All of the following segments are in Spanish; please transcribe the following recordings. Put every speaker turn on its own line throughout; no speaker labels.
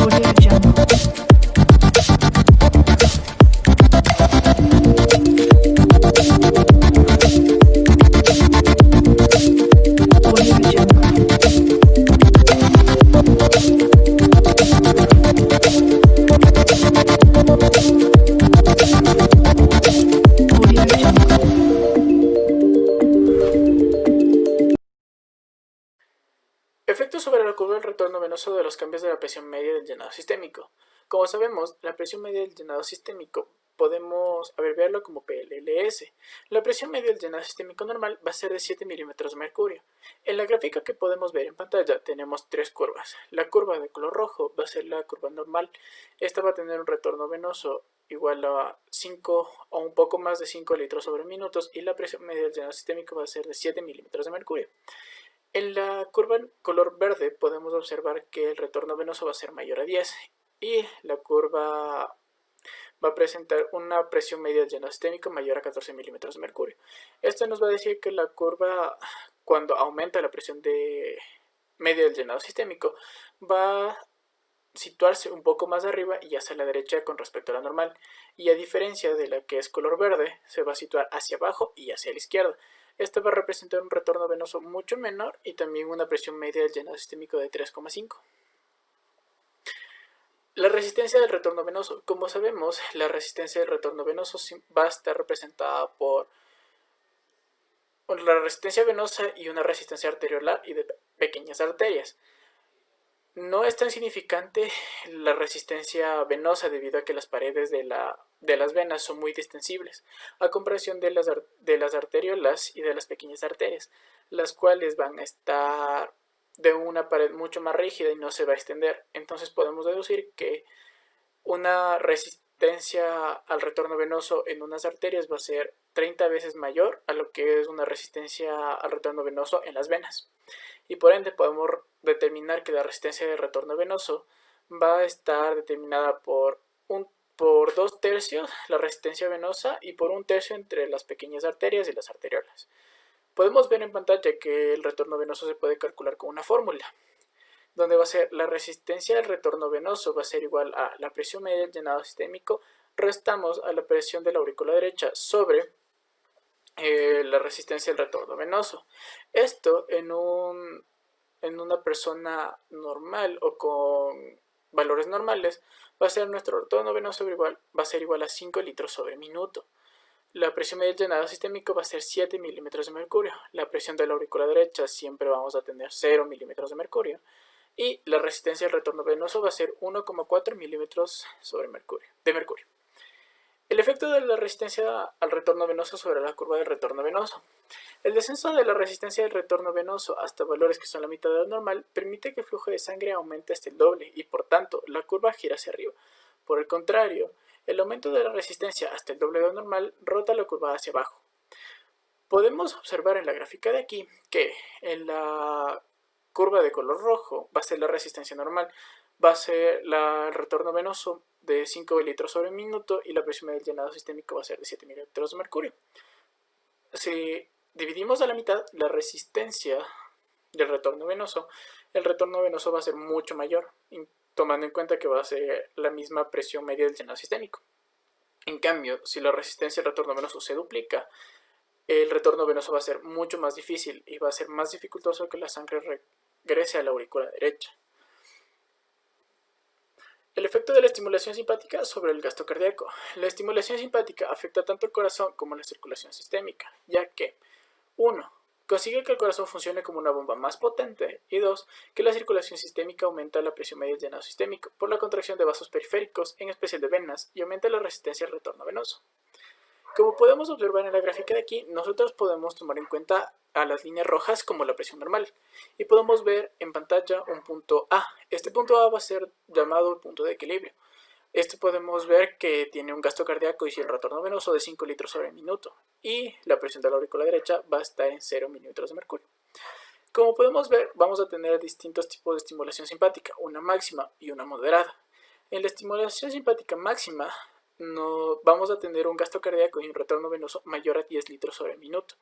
Audio Jungle. Audio Jungle. Audio Jungle.
Efectos sobre la curva del retorno venoso de los cambios de la presión media del llenado sistémico. Como sabemos, la presión media del llenado sistémico podemos abreviarlo como PLLS. La presión media del llenado sistémico normal va a ser de 7 milímetros de mercurio. En la gráfica que podemos ver en pantalla tenemos tres curvas. La curva de color rojo va a ser la curva normal. Esta va a tener un retorno venoso igual a 5 o un poco más de 5 litros sobre minutos y la presión media del llenado sistémico va a ser de 7 milímetros de mercurio. En la curva en color verde podemos observar que el retorno venoso va a ser mayor a 10 y la curva va a presentar una presión media del llenado sistémico mayor a 14 milímetros de mercurio. Esto nos va a decir que la curva, cuando aumenta la presión media del llenado sistémico, va a situarse un poco más arriba y hacia la derecha con respecto a la normal, y a diferencia de la que es color verde, se va a situar hacia abajo y hacia la izquierda. Esta va a representar un retorno venoso mucho menor y también una presión media del llenado sistémico de 3,5. La resistencia del retorno venoso. Como sabemos, la resistencia del retorno venoso va a estar representada por la resistencia venosa y una resistencia arteriolar y de pequeñas arterias. No es tan significante la resistencia venosa debido a que las paredes de las venas son muy distensibles, a comparación de las arteriolas y de las pequeñas arterias, las cuales van a estar de una pared mucho más rígida y no se va a extender. Entonces podemos deducir que una resistencia al retorno venoso en unas arterias va a ser 30 veces mayor a lo que es una resistencia al retorno venoso en las venas. Y por ende podemos determinar que la resistencia de retorno venoso va a estar determinada por 2/3 la resistencia venosa y por 1/3 entre las pequeñas arterias y las arteriolas. Podemos ver en pantalla que el retorno venoso se puede calcular con una fórmula, donde va a ser la resistencia del retorno venoso va a ser igual a la presión media del llenado sistémico, restamos a la presión de la aurícula derecha sobre la resistencia del retorno venoso. Esto en una persona normal o con valores normales va a ser nuestro retorno venoso igual, va a ser igual a 5 litros sobre minuto. La presión media del llenado sistémico va a ser 7 milímetros de mercurio. La presión de la aurícula derecha siempre vamos a tener 0 milímetros de mercurio. Y la resistencia del retorno venoso va a ser 1,4 milímetros de mercurio. El efecto de la resistencia al retorno venoso sobre la curva del retorno venoso. El descenso de la resistencia del retorno venoso hasta valores que son la mitad de lo normal permite que el flujo de sangre aumente hasta el doble y por tanto la curva gira hacia arriba. Por el contrario, el aumento de la resistencia hasta el doble de lo normal rota la curva hacia abajo. Podemos observar en la gráfica de aquí que en la curva de color rojo va a ser la resistencia normal, va a ser el retorno venoso de 5 litros sobre minuto y la presión media del llenado sistémico va a ser de 7 milímetros de mercurio. Si dividimos a la mitad la resistencia del retorno venoso, el retorno venoso va a ser mucho mayor, tomando en cuenta que va a ser la misma presión media del llenado sistémico. En cambio, si la resistencia del retorno venoso se duplica, el retorno venoso va a ser mucho más difícil y va a ser más dificultoso que la sangre regrese a la aurícula derecha. El efecto de la estimulación simpática sobre el gasto cardíaco. La estimulación simpática afecta tanto el corazón como la circulación sistémica, ya que 1. Consigue que el corazón funcione como una bomba más potente y 2. Que la circulación sistémica aumenta la presión media del llenado sistémico por la contracción de vasos periféricos, en especial de venas, y aumenta la resistencia al retorno venoso. Como podemos observar en la gráfica de aquí, nosotros podemos tomar en cuenta a las líneas rojas como la presión normal y podemos ver en pantalla un punto A. Este punto A va a ser llamado el punto de equilibrio. Podemos ver que tiene un gasto cardíaco y el retorno venoso de 5 litros sobre minuto y la presión de la aurícula derecha va a estar en 0 milímetros de mercurio. Como podemos ver, vamos a tener distintos tipos de estimulación simpática, una máxima y una moderada. En la estimulación simpática máxima vamos a tener un gasto cardíaco y un retorno venoso mayor a 10 litros sobre minuto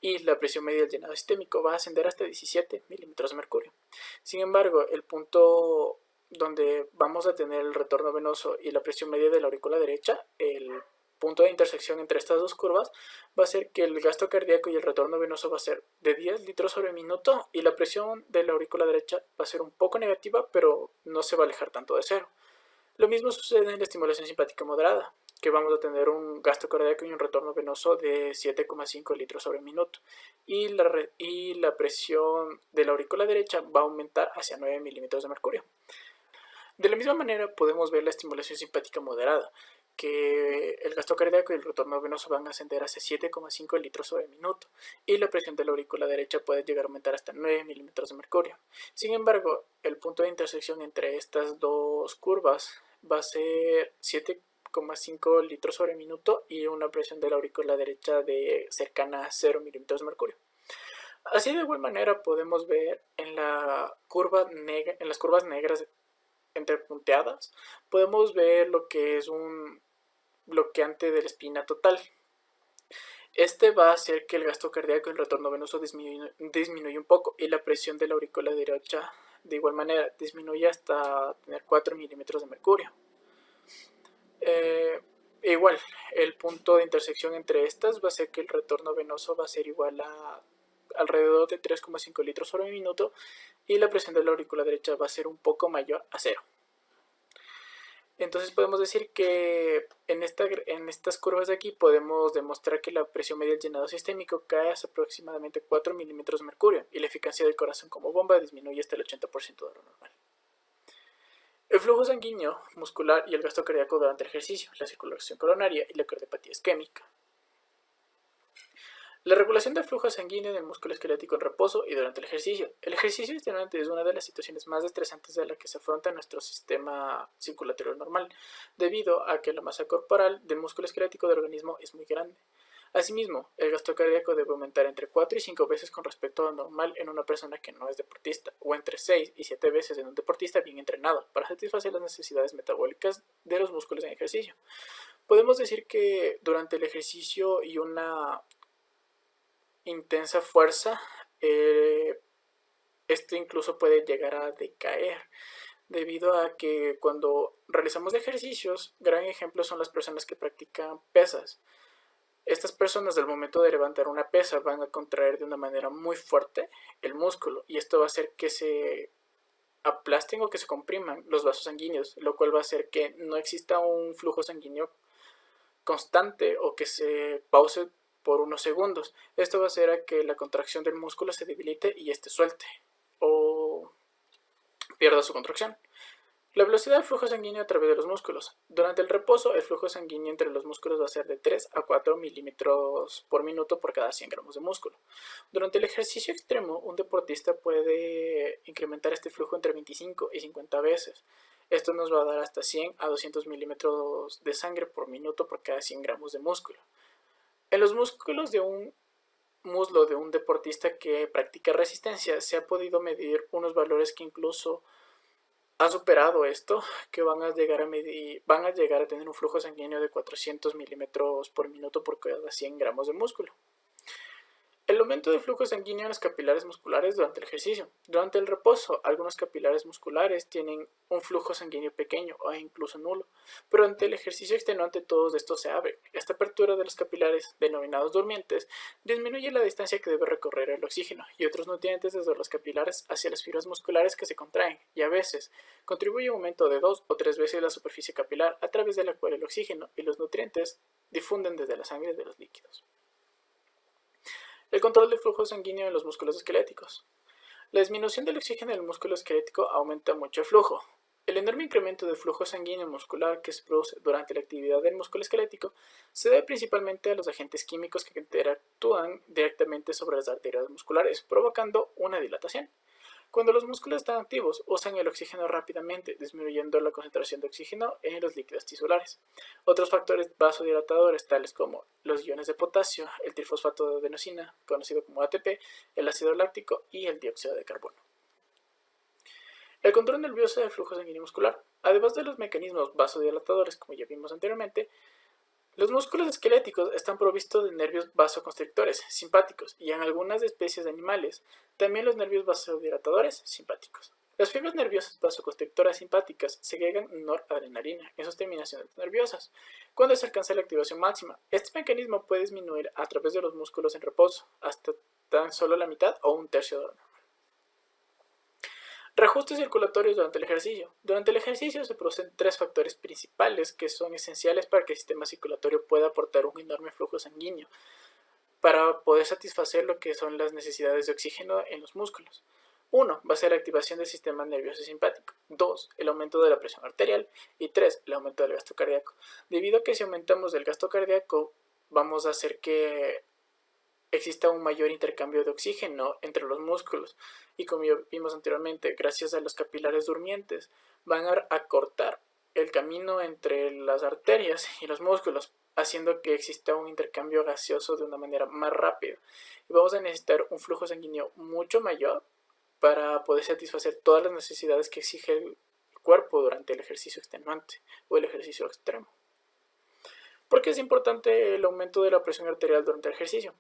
y la presión media del llenado sistémico va a ascender hasta 17 milímetros de mercurio. Sin embargo, el punto donde vamos a tener el retorno venoso y la presión media de la aurícula derecha, el punto de intersección entre estas dos curvas va a ser que el gasto cardíaco y el retorno venoso va a ser de 10 litros sobre minuto y la presión de la aurícula derecha va a ser un poco negativa, pero no se va a alejar tanto de cero. Lo mismo sucede en la estimulación simpática moderada, que vamos a tener un gasto cardíaco y un retorno venoso de 7,5 litros sobre minuto y la presión de la aurícula derecha va a aumentar hacia 9 milímetros de mercurio. De la misma manera podemos ver la estimulación simpática moderada, que el gasto cardíaco y el retorno venoso van a ascender hacia 7,5 litros sobre minuto y la presión de la aurícula derecha puede llegar a aumentar hasta 9 milímetros de mercurio. Sin embargo, el punto de intersección entre estas dos curvas va a ser 7,5 litros sobre minuto y una presión de la aurícula derecha de cercana a 0 milímetros de mercurio. Así de igual manera podemos ver en las curvas negras entrepunteadas, podemos ver lo que es un bloqueante de la espina total. Este va a hacer que el gasto cardíaco y el retorno venoso disminuya un poco y la presión de la aurícula derecha de igual manera disminuye hasta tener 4 milímetros de mercurio. Igual, el punto de intersección entre estas va a ser que el retorno venoso va a ser igual a alrededor de 3,5 litros sobre minuto y la presión de la aurícula derecha va a ser un poco mayor a 0. Entonces podemos decir que en estas curvas de aquí podemos demostrar que la presión media del llenado sistémico cae hasta aproximadamente 4 milímetros de mercurio y la eficacia del corazón como bomba disminuye hasta el 80% de lo normal. El flujo sanguíneo muscular y el gasto cardíaco durante el ejercicio, la circulación coronaria y la cardiopatía isquémica. La regulación del flujo sanguíneo en el músculo esquelético en reposo y durante el ejercicio. El ejercicio extenuante es una de las situaciones más estresantes de la que se afronta nuestro sistema circulatorio normal, debido a que la masa corporal del músculo esquelético del organismo es muy grande. Asimismo, el gasto cardíaco debe aumentar entre 4 y 5 veces con respecto a lo normal en una persona que no es deportista, o entre 6 y 7 veces en un deportista bien entrenado, para satisfacer las necesidades metabólicas de los músculos en ejercicio. Podemos decir que durante el ejercicio y una intensa fuerza, esto incluso puede llegar a decaer, debido a que cuando realizamos ejercicios, gran ejemplo son las personas que practican pesas. Estas personas al momento de levantar una pesa van a contraer de una manera muy fuerte el músculo y esto va a hacer que se aplasten o que se compriman los vasos sanguíneos, lo cual va a hacer que no exista un flujo sanguíneo constante o que se pause por unos segundos. Esto va a hacer a que la contracción del músculo se debilite y este suelte o pierda su contracción. La velocidad del flujo sanguíneo a través de los músculos. Durante el reposo, el flujo sanguíneo entre los músculos va a ser de 3 a 4 milímetros por minuto por cada 100 gramos de músculo. Durante el ejercicio extremo, un deportista puede incrementar este flujo entre 25 y 50 veces. Esto nos va a dar hasta 100 a 200 milímetros de sangre por minuto por cada 100 gramos de músculo. En los músculos de un muslo de un deportista que practica resistencia se ha podido medir unos valores que incluso ha superado esto, que van a llegar a tener un flujo sanguíneo de 400 milímetros por minuto por cada 100 gramos de músculo. El aumento del flujo sanguíneo en los capilares musculares durante el ejercicio. Durante el reposo, algunos capilares musculares tienen un flujo sanguíneo pequeño o incluso nulo, pero ante el ejercicio extenuante todos estos se abren. Esta apertura de los capilares, denominados durmientes, disminuye la distancia que debe recorrer el oxígeno y otros nutrientes desde los capilares hacia las fibras musculares que se contraen y a veces contribuye a un aumento de 2 o 3 veces la superficie capilar a través de la cual el oxígeno y los nutrientes difunden desde la sangre de los líquidos. El control del flujo sanguíneo en los músculos esqueléticos. La disminución del oxígeno en el músculo esquelético aumenta mucho el flujo. El enorme incremento del flujo sanguíneo muscular que se produce durante la actividad del músculo esquelético se debe principalmente a los agentes químicos que interactúan directamente sobre las arterias musculares, provocando una dilatación. Cuando los músculos están activos, usan el oxígeno rápidamente, disminuyendo la concentración de oxígeno en los líquidos tisulares. Otros factores vasodilatadores, tales como los iones de potasio, el trifosfato de adenosina, conocido como ATP, el ácido láctico y el dióxido de carbono. El control nervioso del flujo sanguíneo muscular. Además de los mecanismos vasodilatadores, como ya vimos anteriormente, los músculos esqueléticos están provistos de nervios vasoconstrictores simpáticos y en algunas especies de animales también los nervios vasodilatadores simpáticos. Las fibras nerviosas vasoconstrictoras simpáticas segregan noradrenalina en sus terminaciones nerviosas cuando se alcanza la activación máxima. Este mecanismo puede disminuir a través de los músculos en reposo hasta tan solo la mitad o un tercio de lo normal. Reajustes circulatorios durante el ejercicio. Durante el ejercicio se producen tres factores principales que son esenciales para que el sistema circulatorio pueda aportar un enorme flujo sanguíneo para poder satisfacer lo que son las necesidades de oxígeno en los músculos. 1. Va a ser la activación del sistema nervioso simpático. 2. El aumento de la presión arterial. Y 3. El aumento del gasto cardíaco. Debido a que si aumentamos el gasto cardíaco, vamos a hacer que exista un mayor intercambio de oxígeno entre los músculos. Y como ya vimos anteriormente, gracias a los capilares durmientes, van a acortar el camino entre las arterias y los músculos, haciendo que exista un intercambio gaseoso de una manera más rápida. Y vamos a necesitar un flujo sanguíneo mucho mayor para poder satisfacer todas las necesidades que exige el cuerpo durante el ejercicio extenuante o el ejercicio extremo. ¿Por qué es importante el aumento de la presión arterial durante el ejercicio?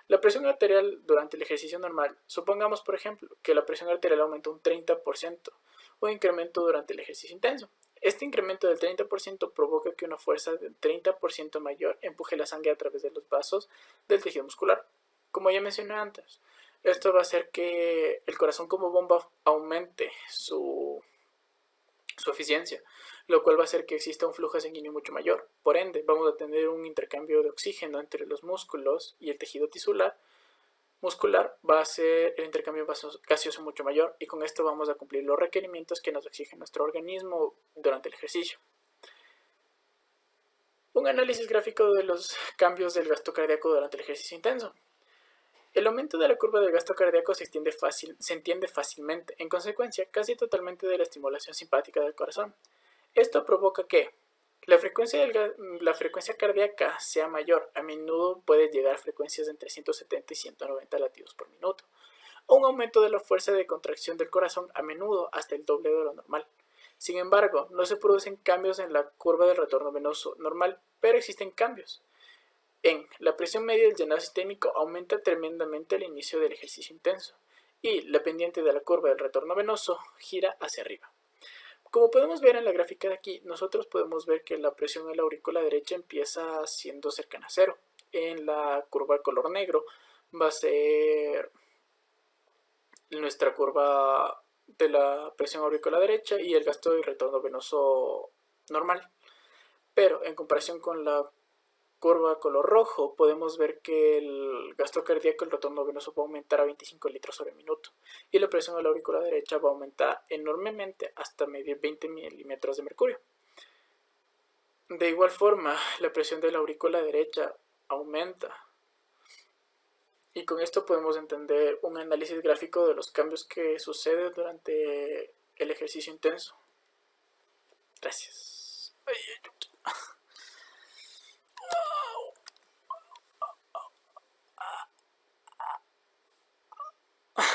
La presión arterial durante el ejercicio normal, supongamos por ejemplo que la presión arterial aumenta un 30%, un incremento durante el ejercicio intenso. Este incremento del 30% provoca que una fuerza del 30% mayor empuje la sangre a través de los vasos del tejido muscular. Como ya mencioné antes, esto va a hacer que el corazón como bomba aumente su eficiencia, lo cual va a hacer que exista un flujo sanguíneo mucho mayor. Por ende, vamos a tener un intercambio de oxígeno entre los músculos y el tejido tisular muscular, va a ser el intercambio gaseoso mucho mayor, y con esto vamos a cumplir los requerimientos que nos exige nuestro organismo durante el ejercicio. Un análisis gráfico de los cambios del gasto cardíaco durante el ejercicio intenso. El aumento de la curva del gasto cardíaco se entiende fácilmente, en consecuencia casi totalmente de la estimulación simpática del corazón. Esto provoca que la frecuencia cardíaca sea mayor, a menudo puede llegar a frecuencias de entre 170 y 190 latidos por minuto, o un aumento de la fuerza de contracción del corazón, a menudo hasta el doble de lo normal. Sin embargo, no se producen cambios en la curva del retorno venoso normal, pero existen cambios. La presión media del llenado sistémico aumenta tremendamente al inicio del ejercicio intenso, y la pendiente de la curva del retorno venoso gira hacia arriba. Como podemos ver en la gráfica de aquí, nosotros podemos ver que la presión en la aurícula derecha empieza siendo cercana a cero. En la curva color negro va a ser nuestra curva de la presión auricular derecha y el gasto y retorno venoso normal. Pero en comparación con la curva color rojo, podemos ver que el gasto cardíaco, el retorno venoso va a aumentar a 25 litros sobre minuto, y la presión a la aurícula derecha va a aumentar enormemente hasta medir 20 milímetros de mercurio. De igual forma, la presión de la aurícula derecha aumenta, y con esto podemos entender un análisis gráfico de los cambios que suceden durante el ejercicio intenso. Gracias.